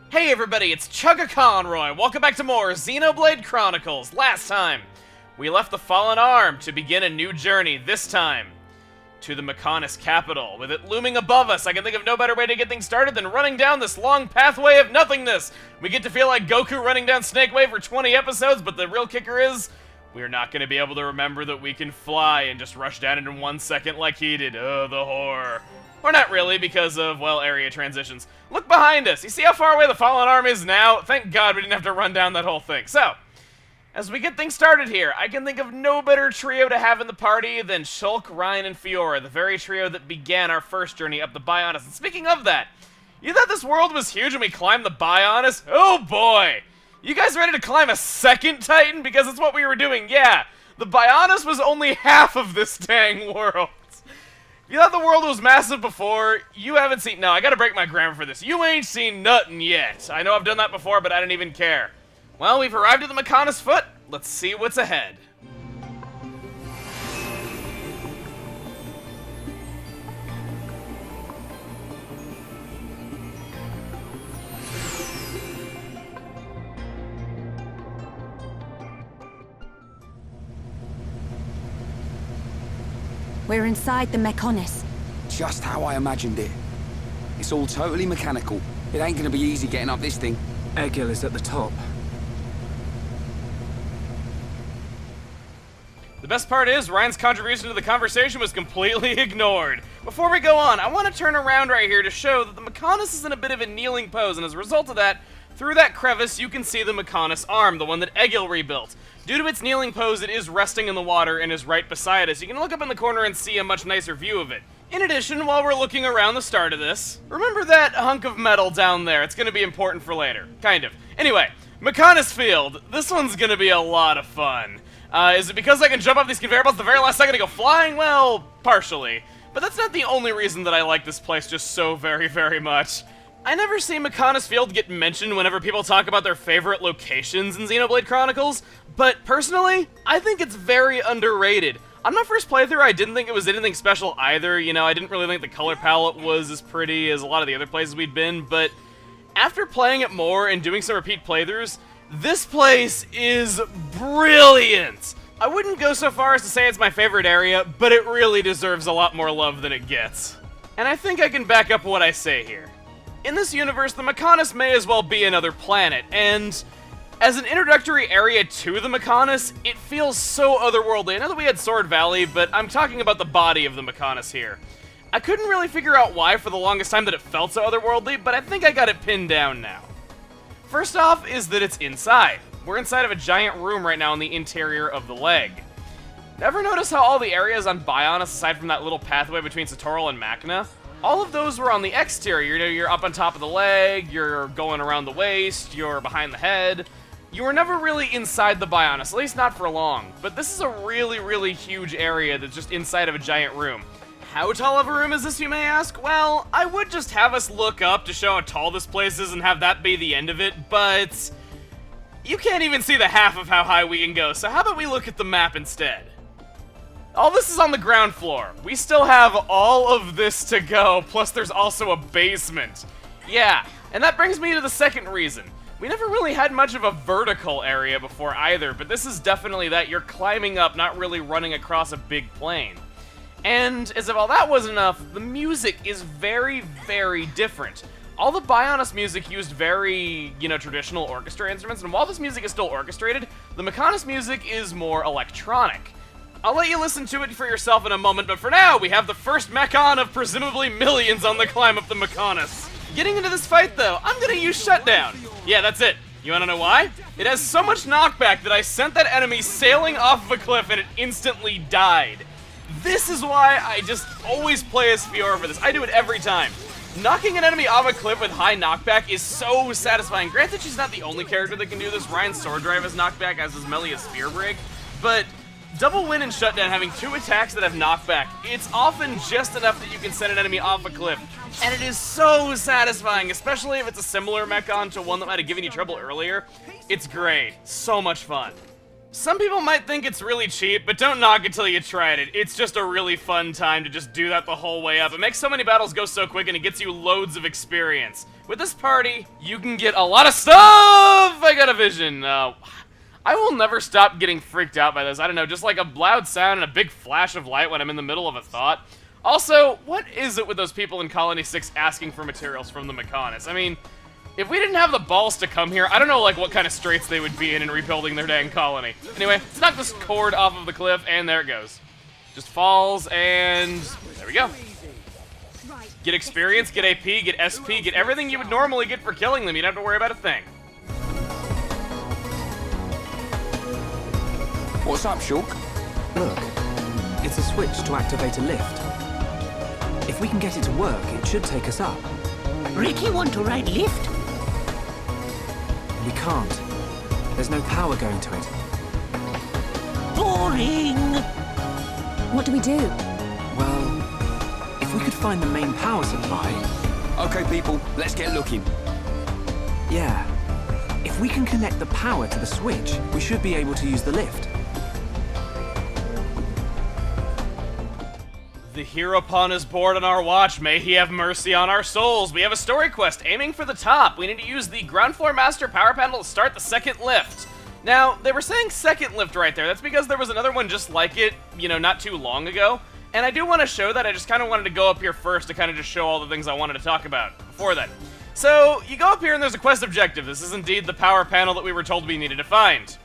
Hey everybody, it's Chugga Conroy. Welcome back to more Xenoblade Chronicles. Last time, we left the Fallen Arm to begin a new journey, this time to the Mechonis capital. With it looming above us, I can think of no better way to get things started than running down this long pathway of nothingness. We get to feel like Goku running down Snake Way for 20 episodes, but the real kicker is, we're not going to be able to remember that we can fly and just rush down it in 1 second like he did. Oh, the horror. Or not really, because of, well, area transitions. Look behind us! You see how far away the Fallen Arm is now? Thank God we didn't have to run down that whole thing. So, as we get things started here, I can think of no better trio to have in the party than Shulk, Ryan, and Fiora, the very trio that began our first journey up the Bionis. And speaking of that, you thought this world was huge when we climbed the Bionis? Oh boy! You guys ready to climb a second Titan? Because that's what we were doing, yeah! The Bionis was only half of this dang world. You thought the world was massive before? You haven't seen... No, I gotta break my grammar for this. You ain't seen nothing yet. I know I've done that before, but I didn't even care. Well, we've arrived at the Mechonis Foot. Let's see what's ahead. We're inside the Mechonis. Just how I imagined it. It's all totally mechanical. It ain't gonna be easy getting up this thing. Egil is at the top. The best part is, Ryan's contribution to the conversation was completely ignored. Before we go on, I want to turn around right here to show that the Mechonis is in a bit of a kneeling pose, and as a result of that, through that crevice, you can see the Mechonis arm, the one that Egil rebuilt. Due to its kneeling pose, it is resting in the water and is right beside us. You can look up in the corner and see a much nicer view of it. In addition, while we're looking around the start of this, remember that hunk of metal down there. It's going to be important for later. Kind of. Anyway, Mechonis Field. This one's going to be a lot of fun. Is it because I can jump off these conveyor belts the very last second to go flying? Well, partially. But that's not the only reason that I like this place just so very, very much. I never see Mechonis Field get mentioned whenever people talk about their favorite locations in Xenoblade Chronicles, but personally, I think it's very underrated. On my first playthrough, I didn't think it was anything special either. You know, I didn't really think the color palette was as pretty as a lot of the other places we'd been, but after playing it more and doing some repeat playthroughs, this place is brilliant! I wouldn't go so far as to say it's my favorite area, but it really deserves a lot more love than it gets. And I think I can back up what I say here. In this universe, the Mechonis may as well be another planet, and as an introductory area to the Mechonis, it feels so otherworldly. I know that we had Sword Valley, but I'm talking about the body of the Mechonis here. I couldn't really figure out why for the longest time that it felt so otherworldly, but I think I got it pinned down now. First off is that it's inside. We're inside of a giant room right now in the interior of the leg. Ever notice how all the areas on Bionis, aside from that little pathway between Satoral and Machina, all of those were on the exterior? You know, you're up on top of the leg, you're going around the waist, you're behind the head. You were never really inside the Bionis, at least not for long. But this is a really, really huge area that's just inside of a giant room. How tall of a room is this, you may ask? Well, I would just have us look up to show how tall this place is and have that be the end of it, but you can't even see the half of how high we can go, so how about we look at the map instead? All this is on the ground floor. We still have all of this to go, plus there's also a basement. Yeah, and that brings me to the second reason. We never really had much of a vertical area before either, but this is definitely that. You're climbing up, not really running across a big plane. And as if all that wasn't enough, the music is very, very different. All the Bionis music used very, traditional orchestra instruments, and while this music is still orchestrated, the Mechonis music is more electronic. I'll let you listen to it for yourself in a moment, but for now, we have the first Mechon of presumably millions on the climb up the Mechonis. Getting into this fight, though, I'm gonna use Shutdown. Yeah, that's it. You wanna know why? It has so much knockback that I sent that enemy sailing off of a cliff and it instantly died. This is why I just always play as Fiora for this. I do it every time. Knocking an enemy off a cliff with high knockback is so satisfying. Granted, she's not the only character that can do this. Ryan's Sword Drive has knockback, as does Melia's Spear Break. But Double Win and Shutdown having two attacks that have knockback, it's often just enough that you can send an enemy off a cliff. And it is so satisfying, especially if it's a similar Mechon to one that might have given you trouble earlier. It's great. So much fun. Some people might think it's really cheap, but don't knock it till you tried it. It's just a really fun time to just do that the whole way up. It makes so many battles go so quick, and it gets you loads of experience. With this party, you can get a lot of stuff! I got a vision. I will never stop getting freaked out by this. I don't know, just like a loud sound and a big flash of light when I'm in the middle of a thought. Also, what is it with those people in Colony 6 asking for materials from the Mechonis? I mean, if we didn't have the balls to come here, I don't know, like, what kind of straits they would be in rebuilding their dang colony. Anyway, let's knock this cord off of the cliff, and there it goes. Just falls, and there we go. Get experience, get AP, get SP, get everything you would normally get for killing them. You don't have to worry about a thing. What's up, Shilk? Look, it's a switch to activate a lift. If we can get it to work, it should take us up. Ricky want to ride lift? We can't. There's no power going to it. Boring! What do we do? Well, if we could find the main power supply... Okay, people, let's get looking. Yeah. If we can connect the power to the switch, we should be able to use the lift. The hero pawn is bored on our watch. May he have mercy on our souls. We have a story quest aiming for the top. We need to use the ground floor master power panel to start the second lift. Now, they were saying second lift right there. That's because there was another one just like it, you know, not too long ago. And I do want to show that. I just kind of wanted to go up here first to kind of just show all the things I wanted to talk about before then. So, you go up here and there's a quest objective. This is indeed the power panel that we were told we needed to find.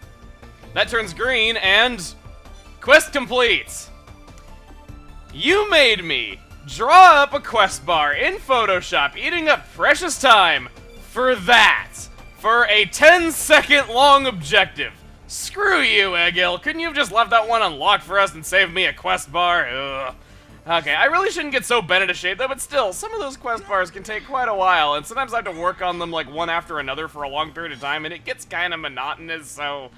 That turns green and... quest complete! You made me draw up a quest bar in Photoshop, eating up precious time for that. For a 10-second long objective. Screw you, Egil. Couldn't you have just left that one unlocked for us and saved me a quest bar? Ugh. Okay, I really shouldn't get so bent into shape though, but still, some of those quest bars can take quite a while, and sometimes I have to work on them like one after another for a long period of time, and it gets kind of monotonous, so...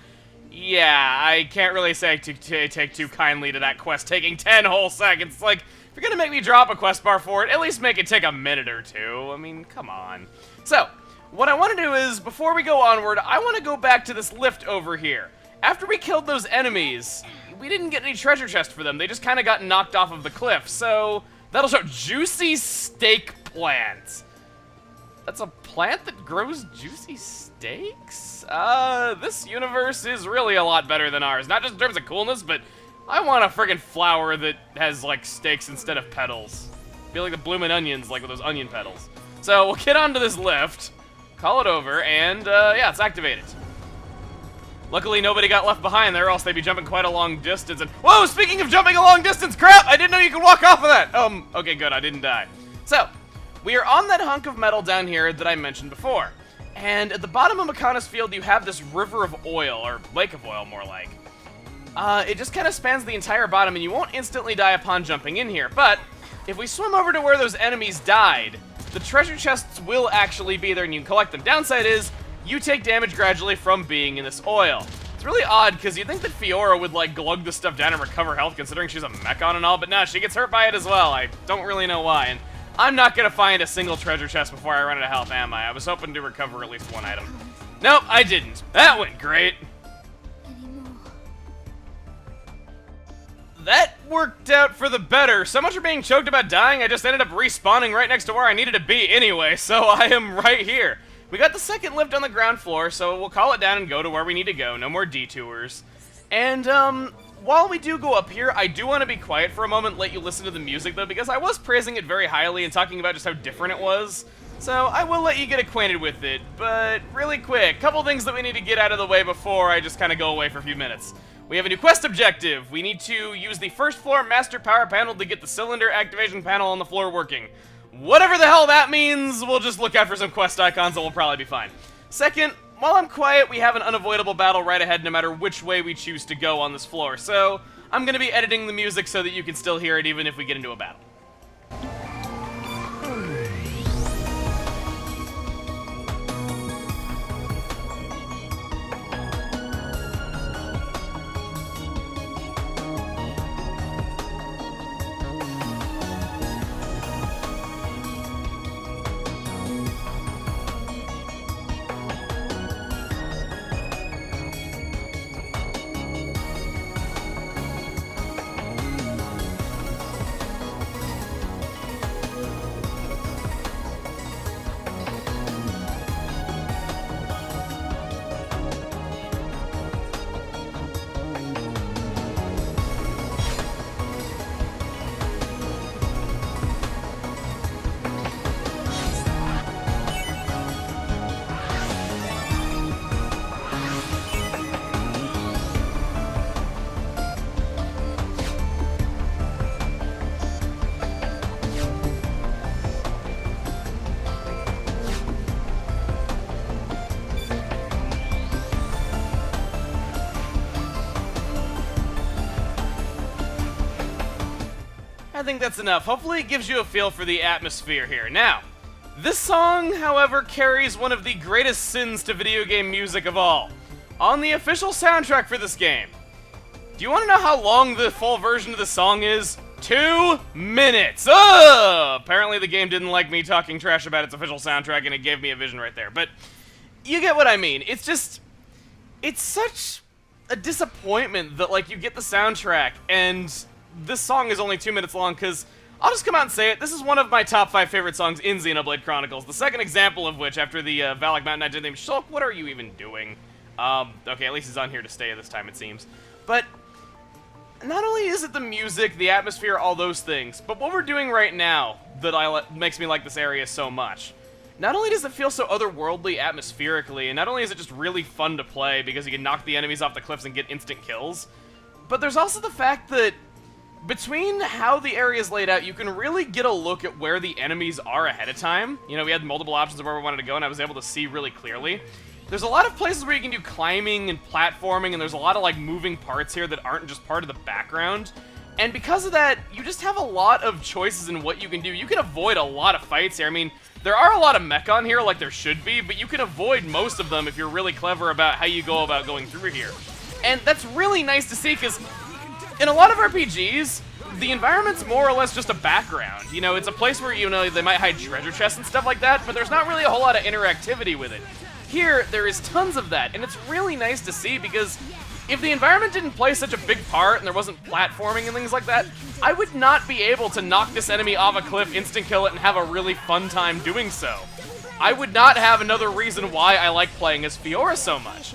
yeah, I can't really say to take too kindly to that quest taking 10 whole seconds. Like, if you're gonna make me drop a quest bar for it, at least make it take a minute or two. I mean, come on. So, what I want to do is, before we go onward, I want to go back to this lift over here. After we killed those enemies, we didn't get any treasure chest for them. They just kind of got knocked off of the cliff. So, that'll show juicy steak plant. That's a plant that grows juicy steaks? This universe is really a lot better than ours. Not just in terms of coolness, but I want a friggin' flower that has, like, steaks instead of petals. Feel like the bloomin' onions, like with those onion petals. So, we'll get onto this lift, call it over, and, yeah, it's activated. Luckily, nobody got left behind there, or else they'd be jumping quite a long distance, and... whoa, speaking of jumping a long distance, crap! I didn't know you could walk off of that! Okay, good, I didn't die. So... we are on that hunk of metal down here that I mentioned before. And at the bottom of Mechonis Field, you have this river of oil, or lake of oil, more like. It just kind of spans the entire bottom, and you won't instantly die upon jumping in here. But if we swim over to where those enemies died, the treasure chests will actually be there, and you can collect them. Downside is, you take damage gradually from being in this oil. It's really odd, because you'd think that Fiora would, like, glug this stuff down and recover health, considering she's a Mechon and all, but no, she gets hurt by it as well. I don't really know why. And I'm not gonna find a single treasure chest before I run out of health, am I? I was hoping to recover at least one item. Nope, I didn't. That went great. That worked out for the better. So much for being choked about dying, I just ended up respawning right next to where I needed to be anyway, so I am right here. We got the second lift on the ground floor, so we'll call it down and go to where we need to go. No more detours. And, while we do go up here, I do want to be quiet for a moment and let you listen to the music, though, because I was praising it very highly and talking about just how different it was. So I will let you get acquainted with it, but really quick, couple things that we need to get out of the way before I just kind of go away for a few minutes. We have a new quest objective. We need to use the first floor master power panel to get the cylinder activation panel on the floor working. Whatever the hell that means, we'll just look out for some quest icons and we'll probably be fine. Second, while I'm quiet, we have an unavoidable battle right ahead no matter which way we choose to go on this floor, so I'm going to be editing the music so that you can still hear it even if we get into a battle. think that's enough. Hopefully it gives you a feel for the atmosphere here. Now, this song, however, carries one of the greatest sins to video game music of all. On the official soundtrack for this game, do you want to know how long the full version of the song is? 2 minutes! Ugh! Apparently the game didn't like me talking trash about its official soundtrack, and it gave me a vision right there. But you get what I mean. It's just... it's such a disappointment that, like, you get the soundtrack, and this song is only 2 minutes long, because I'll just come out and say it. This is one of my top 5 favorite songs in Xenoblade Chronicles. The second example of which, after the Valak Mountain Knight did name Shilx, what are you even doing? Okay, at least he's on here to stay this time, it seems. But not only is it the music, the atmosphere, all those things, but what we're doing right now that makes me like this area so much. Not only does it feel so otherworldly atmospherically, and not only is it just really fun to play because you can knock the enemies off the cliffs and get instant kills, but there's also the fact that between how the area is laid out, you can really get a look at where the enemies are ahead of time. You know, we had multiple options of where we wanted to go, and I was able to see really clearly. There's a lot of places where you can do climbing and platforming, and there's a lot of, like, moving parts here that aren't just part of the background. And because of that, you just have a lot of choices in what you can do. You can avoid a lot of fights here. I mean, there are a lot of mech on here, like there should be, but you can avoid most of them if you're really clever about how you go about going through here. And that's really nice to see, because in a lot of RPGs, the environment's more or less just a background. You know, it's a place where, you know, they might hide treasure chests and stuff like that, but there's not really a whole lot of interactivity with it. Here, there is tons of that, and it's really nice to see, because if the environment didn't play such a big part and there wasn't platforming and things like that, I would not be able to knock this enemy off a cliff, instant kill it, and have a really fun time doing so. I would not have another reason why I like playing as Fiora so much.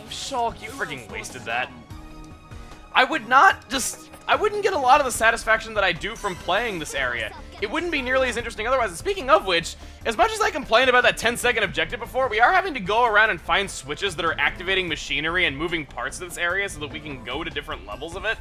Shulk, you freaking wasted that. I wouldn't get a lot of the satisfaction that I do from playing this area. It wouldn't be nearly as interesting otherwise. And speaking of which, as much as I complained about that 10-second objective before, we are having to go around and find switches that are activating machinery and moving parts of this area so that we can go to different levels of it.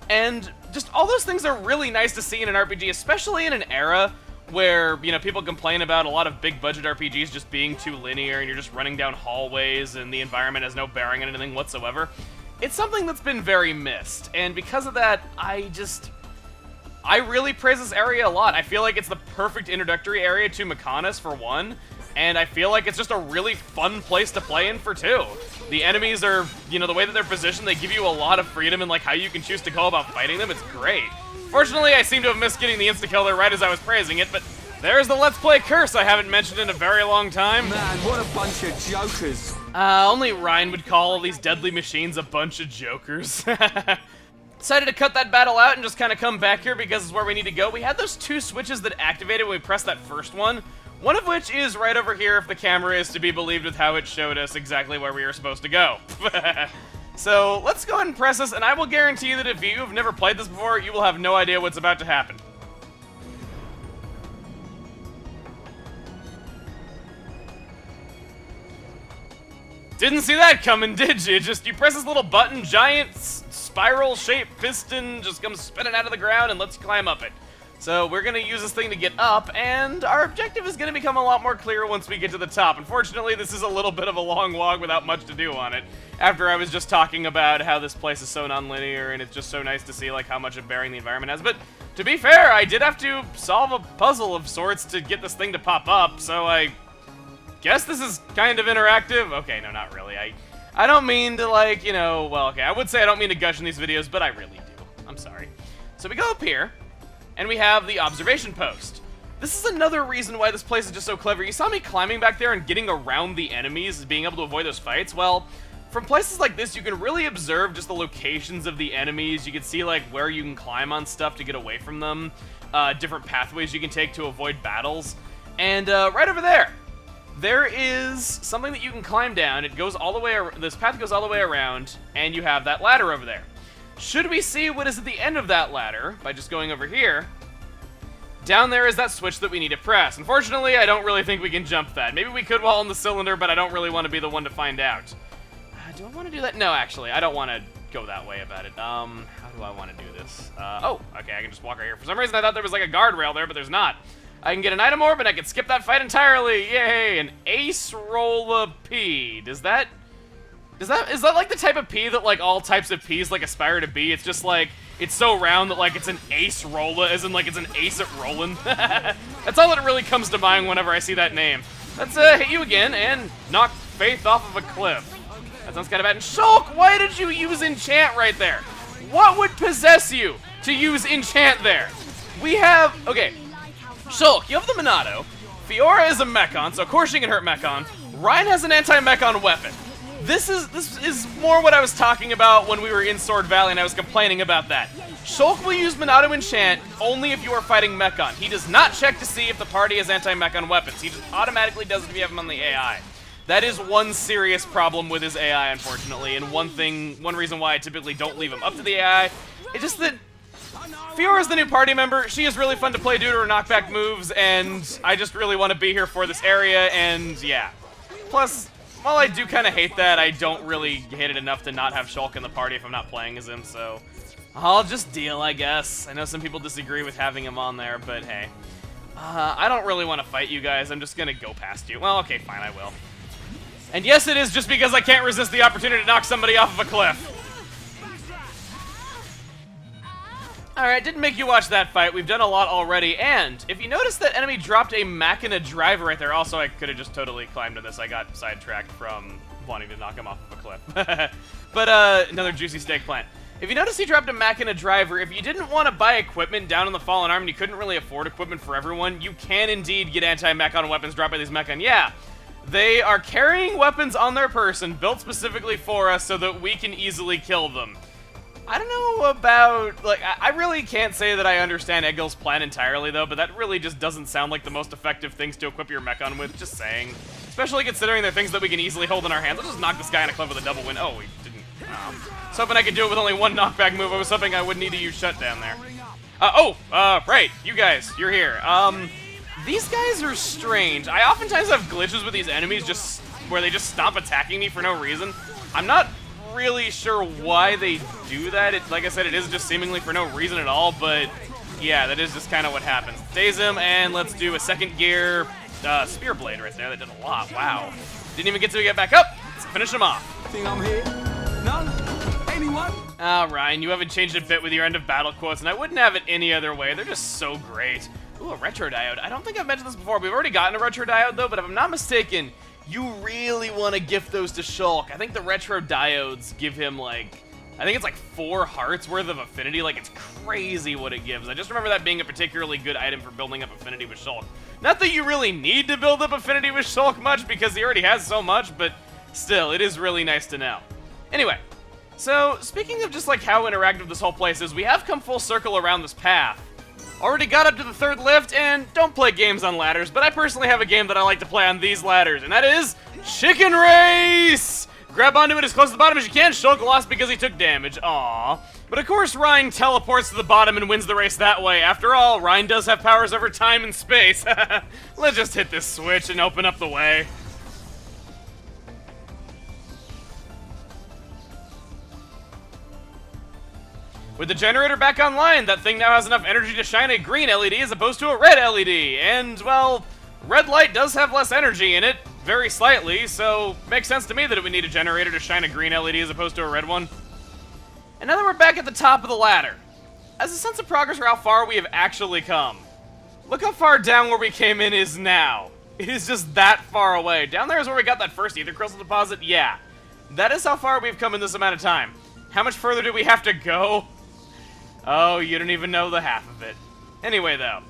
And just all those things are really nice to see in an RPG, especially in an era where, you know, people complain about a lot of big budget RPGs just being too linear and you're just running down hallways and the environment has no bearing on anything whatsoever. It's something that's been very missed, and because of that, I really praise this area a lot. I feel like it's the perfect introductory area to Mechonis, for one, and I feel like it's just a really fun place to play in, for two. The enemies are, you know, the way that they're positioned, they give you a lot of freedom in, like, how you can choose to go about fighting them. It's great. Fortunately, I seem to have missed getting the insta-kill there right as I was praising it, but there's the Let's Play curse I haven't mentioned in a very long time. Man, what a bunch of jokers. Only Ryan would call all these deadly machines a bunch of jokers. Decided to cut that battle out and just kind of come back here because it's where we need to go. We had those 2 switches that activated when we pressed that first one of which is right over here if the camera is to be believed with how it showed us exactly where we were supposed to go. So let's go ahead and press this, and I will guarantee you that if you have never played this before, you will have no idea what's about to happen. Didn't see that coming, did you? You press this little button, giant spiral-shaped piston just comes spinning out of the ground and lets you climb up it. So we're going to use this thing to get up, and our objective is going to become a lot more clear once we get to the top. Unfortunately, this is a little bit of a long walk without much to do on it, after I was just talking about how this place is so non-linear, and it's just so nice to see, like, how much of bearing the environment has. But to be fair, I did have to solve a puzzle of sorts to get this thing to pop up, so I guess this is kind of interactive. Okay, no, not really. I don't mean to, like, you know, well, okay, I would say I don't mean to gush in these videos, but I really do. I'm sorry. So we go up here, and we have the observation post. This is another reason why this place is just so clever. You saw me climbing back there and getting around the enemies, being able to avoid those fights. Well, from places like this, you can really observe just the locations of the enemies. You can see, like, where you can climb on stuff to get away from them, different pathways you can take to avoid battles. And right over there is something that you can climb down. It goes all the way, this path goes all the way around, and you have that ladder over there. Should we see what is at the end of that ladder, by just going over here, down there is that switch that we need to press. Unfortunately, I don't really think we can jump that. Maybe we could while on the cylinder, but I don't really want to be the one to find out. Do I want to do that? No, actually, I don't want to go that way about it. How do I want to do this? Oh, okay, I can just walk right here. For some reason, I thought there was like a guardrail there, but there's not. I can get an item orb, and I can skip that fight entirely. Yay! An Ace Rolla P. Does that is that like the type of pea that like all types of peas like aspire to be? It's just like, it's so round that like it's an ace rolla, as in like it's an ace at rollin'. That's all that really comes to mind whenever I see that name. Let's hit you again and knock Faith off of a cliff. That sounds kind of bad. And Shulk, why did you use enchant right there? What would possess you to use enchant there? We have, okay, Shulk, you have the Monado. Fiora is a Mechon, so of course she can hurt Mechon. Ryan has an anti-Mechon weapon. This is more what I was talking about when we were in Sword Valley and I was complaining about that. Shulk will use Monado Enchant only if you are fighting Mechon. He does not check to see if the party has anti-Mechon weapons. He just automatically does it if you have him on the AI. That is one serious problem with his AI, unfortunately, and one reason why I typically don't leave him up to the AI. It's just that Fiora is the new party member. She is really fun to play due to her knockback moves, and I just really want to be here for this area, and yeah. Plus, while I do kind of hate that, I don't really hate it enough to not have Shulk in the party if I'm not playing as him, so I'll just deal, I guess. I know some people disagree with having him on there, but hey. I don't really want to fight you guys. I'm just going to go past you. Well, okay, fine, I will. And yes, it is just because I can't resist the opportunity to knock somebody off of a cliff. Alright, didn't make you watch that fight. We've done a lot already, and if you notice that enemy dropped a Machina driver right there, also I could have just totally climbed to this. I got sidetracked from wanting to knock him off of a cliff. But, another juicy steak plant. If you notice he dropped a Machina driver, if you didn't want to buy equipment down in the Fallen Arm and you couldn't really afford equipment for everyone, you can indeed get anti-Mechon weapons dropped by these Mechon. Yeah, they are carrying weapons on their person, built specifically for us so that we can easily kill them. I don't know about, like, I really can't say that I understand Egil's plan entirely, though, but that really just doesn't sound like the most effective things to equip your Mechon with, just saying. Especially considering they're things that we can easily hold in our hands. Let's just knock this guy on a cliff with a double win. Oh, we didn't. I was hoping I could do it with only one knockback move. I was hoping I wouldn't need to use Shutdown there. Right, you guys, you're here. These guys are strange. I oftentimes have glitches with these enemies just where they just stop attacking me for no reason. I'm not really sure why they do that. Like I said, it is just seemingly for no reason at all, but yeah, that is just kind of what happens. Daze him, and let's do a second gear Spear Blade right there. That did a lot. Wow. Didn't even get to get back up. Let's finish him off. Think I'm here? None? Anyone? Ryan, you haven't changed a bit with your end of battle quotes, and I wouldn't have it any other way. They're just so great. Ooh, a Retro Diode. I don't think I've mentioned this before. We've already gotten a Retro Diode, though, but if I'm not mistaken, you really want to gift those to Shulk. I think the Retro Diodes give him, like, I think it's like 4 hearts worth of affinity. Like, it's crazy what it gives. I just remember that being a particularly good item for building up affinity with Shulk. Not that you really need to build up affinity with Shulk much, because he already has so much, but still, it is really nice to know. Anyway, so speaking of just like how interactive this whole place is, we have come full circle around this path. Already got up to the 3rd lift, and don't play games on ladders, but I personally have a game that I like to play on these ladders, and that is Chicken Race! Grab onto it as close to the bottom as you can. Shulk lost because he took damage. Aww. But of course, Ryan teleports to the bottom and wins the race that way. After all, Ryan does have powers over time and space. Let's just hit this switch and open up the way. With the generator back online, that thing now has enough energy to shine a green LED as opposed to a red LED. And, well, red light does have less energy in it, very slightly, so makes sense to me that it would need a generator to shine a green LED as opposed to a red one. And now that we're back at the top of the ladder, as a sense of progress for how far we have actually come, look how far down where we came in is now. It is just that far away. Down there is where we got that first ether crystal deposit. Yeah, that is how far we've come in this amount of time. How much further do we have to go? Oh, you don't even know the half of it. Anyway, though,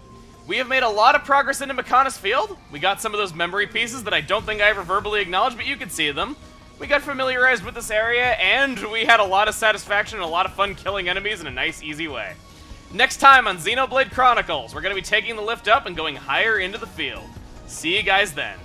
we have made a lot of progress into Mechonis Field. We got some of those memory pieces that I don't think I ever verbally acknowledged, but you can see them. We got familiarized with this area, and we had a lot of satisfaction and a lot of fun killing enemies in a nice, easy way. Next time on Xenoblade Chronicles, we're going to be taking the lift up and going higher into the field. See you guys then.